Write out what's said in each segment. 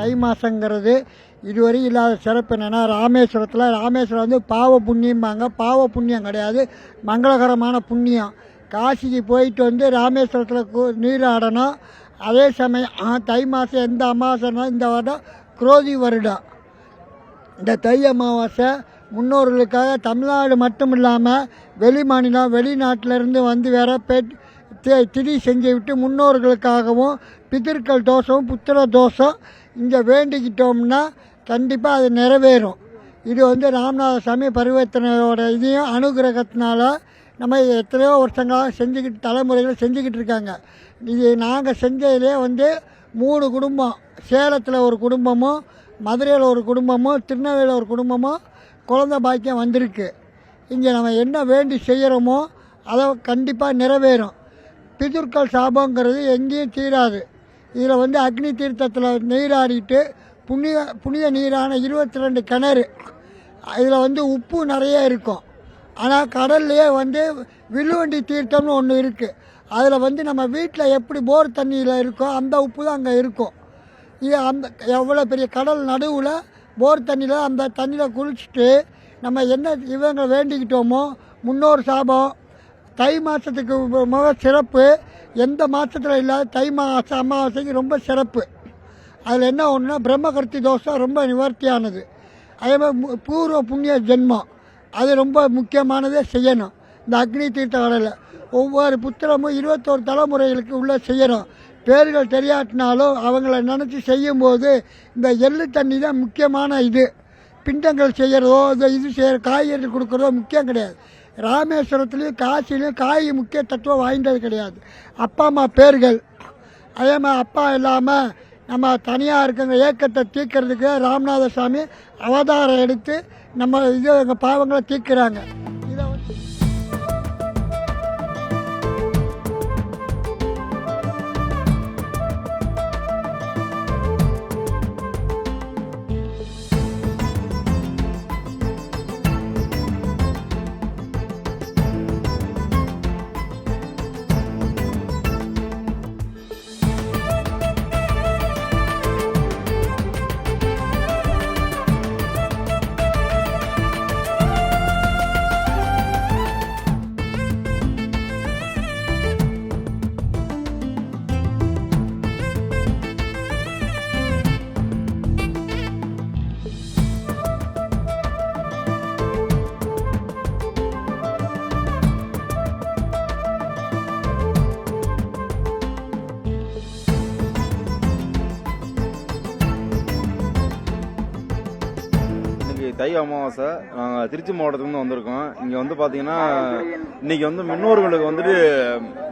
தை மாதங்கிறது இதுவரை இல்லாத சிறப்பு என்னென்னா ராமேஸ்வரம் வந்து பாவ புண்ணியம்பாங்க. பாவ புண்ணியம் கிடையாது, மங்களகரமான புண்ணியம். காசிக்கு போயிட்டு வந்து ராமேஸ்வரத்தில் நீராடணும். அதே சமயம் தை மாதம் எந்த அமாவாசைனா இந்த வருடம் குரோதி வருடம். இந்த தை அமாவாசை முன்னோர்களுக்காக தமிழ்நாடு மட்டும் இல்லாமல் வெளி மாநிலம் வெளிநாட்டிலேருந்து வந்து வேற திதி செஞ்சு விட்டு முன்னோர்களுக்காகவும் பிதர்கள் தோஷம் புத்திர தோஷம் இங்கே வேண்டிக்கிட்டோம்னா கண்டிப்பாக அது நிறைவேறும். இது வந்து ராமநாத சாமி பரிவர்த்தனையோட இதையும் அனுகிரகத்தினால நம்ம எத்தனையோ வருஷங்களாக செஞ்சுக்கிட்டு தலைமுறைகளை செஞ்சுக்கிட்டு இருக்காங்க. இது நாங்கள் செஞ்சதுலேயே வந்து 3 குடும்பம், சேலத்தில் ஒரு குடும்பமும் மதுரையில் ஒரு குடும்பமும் திருநெல்வேலியில் ஒரு குடும்பமும் குழந்தை பாக்கியம் வந்திருக்கு. இங்கே நம்ம என்ன வேண்டி செய்கிறோமோ அதை கண்டிப்பாக நிறைவேறும். பிதுர்கள் சாபங்கிறது எங்கேயும் தீராது. இதில் வந்து அக்னி தீர்த்தத்தில் நீராடிட்டு புனித நீரான 22 கிணறு, இதில் வந்து உப்பு நிறைய இருக்கும். ஆனால் கடல்லையே வந்து வில்லுவண்டி தீர்த்தம்னு ஒன்று இருக்குது. அதில் வந்து நம்ம வீட்டில் எப்படி போர் தண்ணியில் இருக்கோ அந்த உப்பு தான் அங்கே இருக்கும். இது அந்த எவ்வளோ பெரிய கடல் நடுவில் போர் தண்ணியில் அந்த தண்ணியில் குளிச்சுட்டு நம்ம என்ன இவங்க வேண்டிக்கிட்டோமோ முன்னோர் சாபம். தை மாதத்துக்கு மிக சிறப்பு, எந்த மாதத்தில் இல்லாத தை மாதம் அமாவாசைக்கு ரொம்ப சிறப்பு. அதில் என்ன ஒன்றுனா பிரம்மகர்த்தி தோஷம் ரொம்ப நிவர்த்தியானது. அதே மாதிரி பூர்வ புண்ணிய ஜென்மம் அது ரொம்ப முக்கியமானதே செய்யணும். இந்த அக்னி தீர்த்த கடலில் ஒவ்வொரு புத்திரமும் 21 தலைமுறைகளுக்கு உள்ளே செய்யணும். பேர்கள் தெரியாட்டினாலும் அவங்கள நினச்சி செய்யும்போது இந்த எள்ளு தண்ணி தான் முக்கியமான இது. பிண்டங்கள் செய்கிறதோ இது செய்கிற காய்கறிகள் கொடுக்குறதோ முக்கியம் கிடையாது. ராமேஸ்வரத்துலேயும் காசிலையும் காய் முக்கிய தத்துவம் வாய்ந்தது கிடையாது. அப்பா அம்மா பேர்கள், அதே மாதிரி அப்பா இல்லாமல் நம்ம தனியாக இருக்கிற ஏக்கத்தை தீர்க்கறதுக்கு ராமநாத சாமி அவதாரம் எடுத்து நம்ம எங்கள் பாவங்களை தீர்க்கிறாங்க. தை அமாவாசை நாங்கள் திருச்சி மாவட்டத்துலேருந்து வந்திருக்கோம். இங்கே வந்து பார்த்தீங்கன்னா இன்றைக்கி வந்து முன்னோர்களுக்கு வந்துட்டு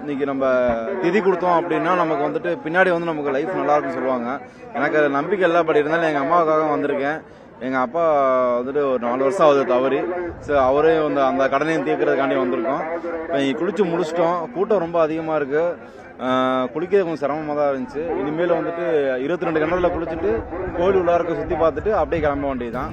இன்றைக்கி நம்ம திதி கொடுத்தோம் அப்படின்னா நமக்கு வந்துட்டு பின்னாடி வந்து நமக்கு லைஃப் நல்லா இருக்குன்னு சொல்லுவாங்க. எனக்கு அது நம்பிக்கை இல்லை. பட் இருந்தாலும் எங்கள் அம்மாவுக்காக வந்திருக்கேன். எங்கள் அப்பா வந்துட்டு ஒரு 4 வருஷம் ஆகுது தவறி. ஸோ அவரே வந்து அந்த கடனையும் தீர்க்கறதுக்காண்டி வந்திருக்கோம். இப்போ இங்கே குளிச்சு முடிச்சிட்டோம். கூட்டம் ரொம்ப அதிகமாக இருக்குது. குளிக்கிறது கொஞ்சம் சிரமமாக தான் இருந்துச்சு. இனிமேல் வந்துட்டு 22 கிணறுல குளிச்சுட்டு கோயில் உள்ளாருக்கு சுற்றி பார்த்துட்டு அப்படியே கிளம்ப வேண்டியதுதான்.